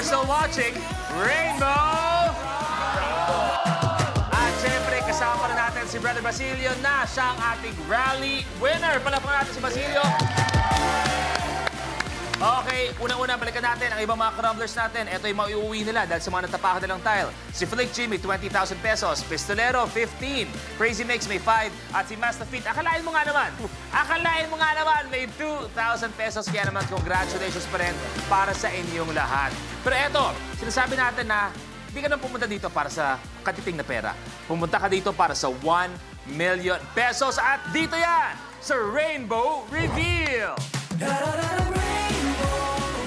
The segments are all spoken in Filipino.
You're still watching Rainbow! At syempre, kasama na natin si Brother Basilio na siya ang ating rally winner. Palakpakan natin si Basilio. Okay, unang-una, balikan natin ang ibang mga crumblers natin. Ito yung mauuwi nila dahil sa mga natapakan nilang tile. Si Flick G may 20,000 pesos. Pistolero, 15. Crazy Mix may 5. At si Master Feet, akalain mo nga naman may 2,000 pesos. Kaya naman, congratulations pa rin para sa inyong lahat. Pero eto, sinasabi natin na hindi ka naman pumunta dito para sa katiting na pera. Pumunta ka dito para sa 1 million pesos. At dito yan, sa Rainbow Reveal!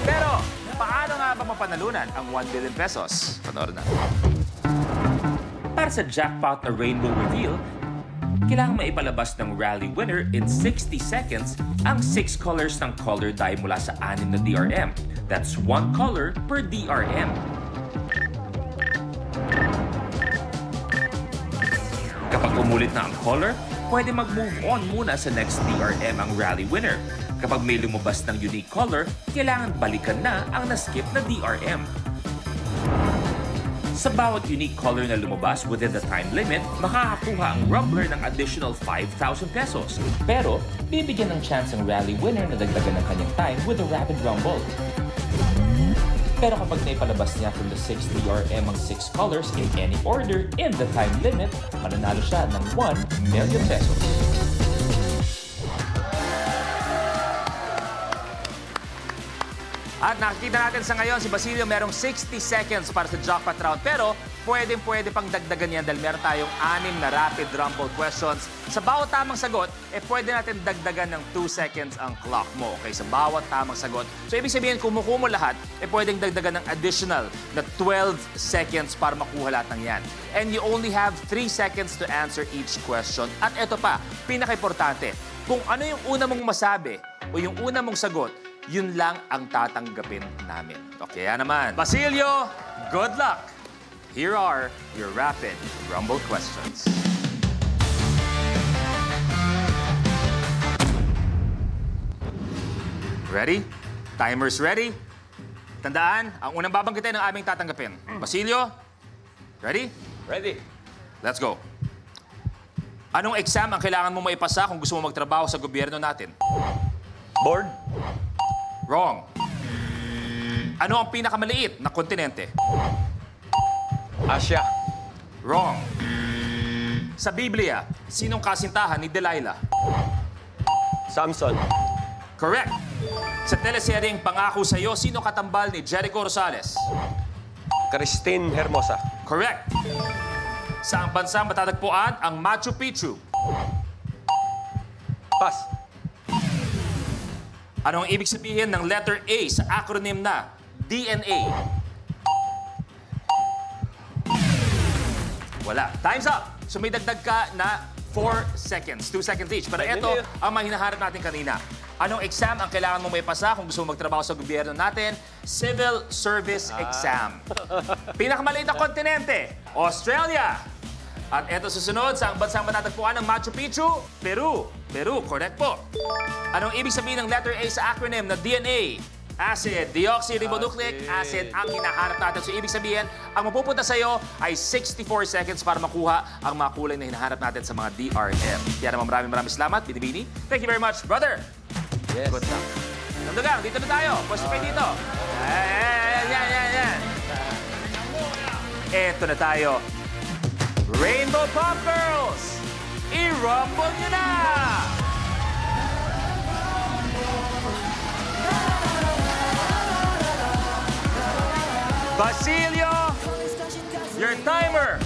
Pero, paano nga ba mapanalunan ang 1 billion pesos? Panoorin natin. Para sa jackpot na Rainbow Reveal, kailangan maipalabas ng rally winner in 60 seconds ang 6 colors ng color die mula sa 6 na DRM. That's 1 color per DRM. Kapag umulit na ang color, pwede mag-move on muna sa next DRM ang rally winner. Kapag may lumabas ng unique color, kailangan balikan na ang na-skip na DRM. Sa bawat unique color na lumabas within the time limit, makakakuha ang rumbler ng additional 5,000 pesos. Pero, bibigyan ng chance ang rally winner na dagdagan ng kanyang time with a rapid rumble. Pero kapag naipalabas niya from the 6 DRM ang 6 colors in any order in the time limit, mananalo siya ng 1 million pesos. At nakikita natin sa ngayon, si Basilio merong 60 seconds para sa jackpot round. Pero pwede pang dagdagan yan dahil meron tayong 6 na rapid rumble questions. Sa bawat tamang sagot, pwede natin dagdagan ng 2 seconds ang clock mo. Okay, sa bawat tamang sagot. So ibig sabihin, kung mo lahat, pwedeng dagdagan ng additional na 12 seconds para makuha lahat ng yan. And you only have 3 seconds to answer each question. At ito pa, pinaka-importante, kung ano yung una mong masabi o yung una mong sagot, yun lang ang tatanggapin namin. Okay, yan naman. Basilio, good luck! Here are your rapid rumble questions. Ready? Timer's ready? Tandaan, ang unang babanggitin ng aming tatanggapin. Basilio, ready? Ready. Let's go. Anong exam ang kailangan mo maipasa kung gusto mo magtrabaho sa gobyerno natin? Board. Wrong. Ano ang pinakamaliit na kontinente? Asia. Wrong. Sa Biblia, sinong kasintahan ni Delilah? Samson. Correct. Sa teleseryeng Pangako Sa'yo, sino katambal ni Jericho Rosales? Christine Hermosa. Correct. Saang bansa matatagpuan ang Machu Picchu? Pass. Ano ang ibig sabihin ng letter A sa acronym na DNA? Wala. Time's up! So may dagdag ka na 4 seconds. 2 seconds each. Pero ito ang mahinaharap natin kanina. Anong exam ang kailangan mo may pasa kung gusto mo magtrabaho sa gobyerno natin? Civil Service Exam. Pinakamaliit na kontinente, Australia. At ito susunod, sa bansang matatagpuan ng Machu Picchu? Peru. Peru, correct po. Anong ibig sabihin ng letter A sa acronym na DNA? Acid, deoxyribonucleic acid ang hinahanap natin. So, ibig sabihin, ang mapupunta sa'yo ay 64 seconds para makuha ang mga kulay na hinahanap natin sa mga DRM. Kaya naman maraming salamat, Binibini. Thank you very much, brother. Yes. Good luck. Nandugang, dito na tayo. Pwesto kayo dito. Yan. Eto na tayo. Rainbow Pop Girls! I-rumble nyo na! Basilio, your timer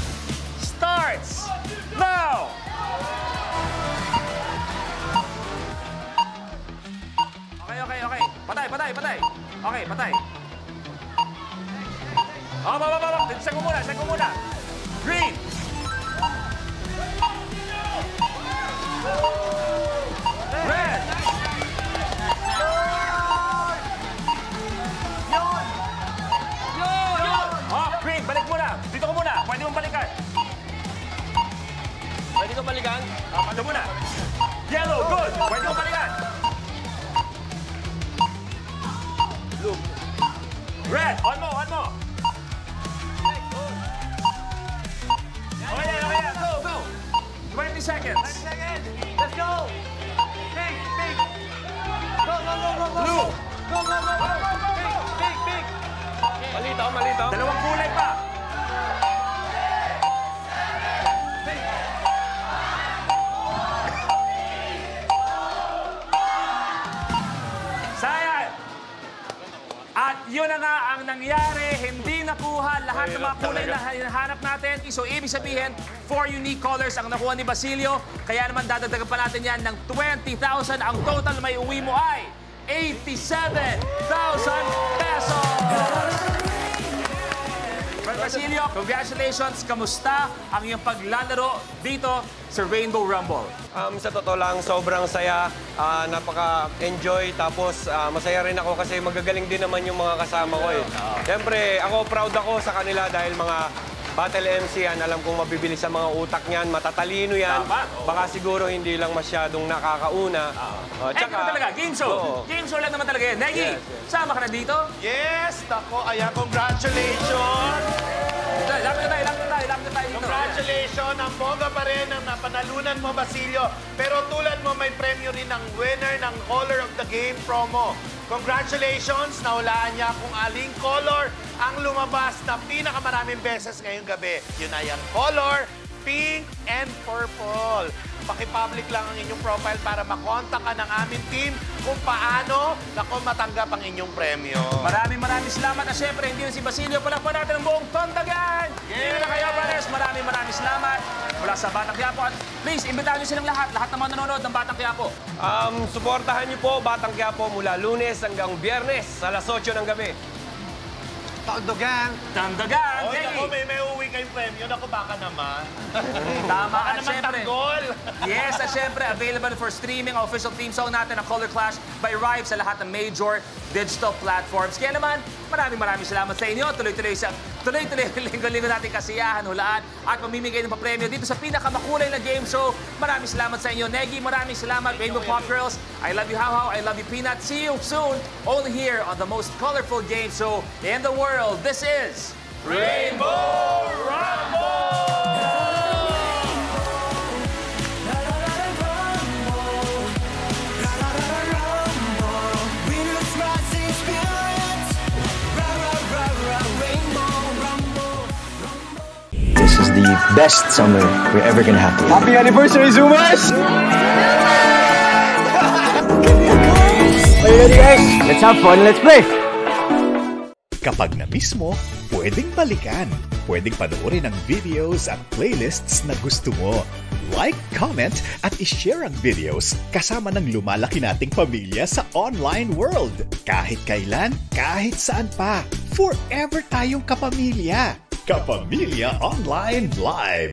starts now! Okay. Patay. Okay, patay. Set ko muna. Green! Red! Green, balik muna. Dito ko muna. Pwede mong balikan. Pwede ko balikan? Ito muna. Yellow, good. Pwede mong balikan. Blue. Red, on mo, on mo. Okay, okay, go, go. 20 seconds. 20 seconds. Let's go. Pink, pink. Go, go, go, go, go. Blue. Go, go, go, go. Pink, pink, pink. Malitaw, malitaw. Dalawang kulay pa. Pink. Sayang. At yun na nga ang nangyari. Hindi nakuha lahat ng mga kulay na hinahanap natin. So, ibig sabihin, 4 unique colors ang nakuha ni Basilio. Kaya naman dadagdagan pa natin yan ng 20,000. Ang total na may uwi mo ay 87,000 pesos! Well, Basilio, congratulations. Kamusta ang iyong paglalaro dito sa Rainbow Rumble? Sa totoo lang, sobrang saya. Napaka-enjoy. Tapos masaya rin ako kasi magagaling din naman yung mga kasama ko eh. Siyempre, ako proud ako sa kanila dahil mga battle MC yan. Alam kong mabibili sa mga utak niyan, matatalino yan. Tama. Baka siguro hindi lang masyadong nakakauna. Naman talaga, game show. Oo. Game show lang naman talaga yan. Negi, Yes, yes. sama ka na dito? Yes! Nako, ayan, congratulations! Lapit na tayo dito. Congratulations! Ang bongga pa rin ang napanalunan mo, Basilio. Pero tulad mo, may premyo rin ang winner ng Color of the Game promo. Congratulations! Nahulaan niya kung aling color ang lumabas na pinakamaraming beses ngayong gabi. Yun ay ang color, pink and purple. Paki-public lang ang inyong profile para makontak ka ng aming team kung paano matanggap ang inyong premyo. Maraming salamat. At syempre, hindi na si Basilio. Pala po natin ang buong Tondagan. Hindi na kayo, brothers. Maraming salamat. Mula sa Batang Quiapo. At please, imbitahan niyo silang lahat ng mga nanonood ng Batang Quiapo. Suportahan niyo po Batang Quiapo mula Lunes hanggang Biyernes sa alas 8 ng gabi. Tondagan. Tondagan, Oy, Negi. naku, may uwi kayong premyo. Naku, baka naman. Tama. Baka At naman syempre, tanggol. yes, at syempre, available for streaming ang official theme song natin, ang Color Clash by Rive sa lahat ng major digital platforms. Kaya naman, maraming salamat sa inyo. Tuloy-tuloy ang linggo-linggo natin kasiyahan, hulaan at mamimigay ng papremyo dito sa pinakamakulay na game show. Maraming salamat sa inyo, Negi. Maraming salamat, Rainbow Pop Girls. I love you, How. I love you, Peanut. See you soon, only here on the most colorful game show in the world. This is Rainbow Rumble! This is the best summer we're ever gonna have. Happy anniversary, Zoomers! Are you ready, guys? Let's have fun, let's play! Kapag na-miss mo, pwedeng balikan. Pwedeng panoorin ang videos at playlists na gusto mo. Like, comment, at ishare ang videos kasama ng lumalaki nating pamilya sa online world. Kahit kailan, kahit saan pa. Forever tayong kapamilya. Kapamilya Online Live.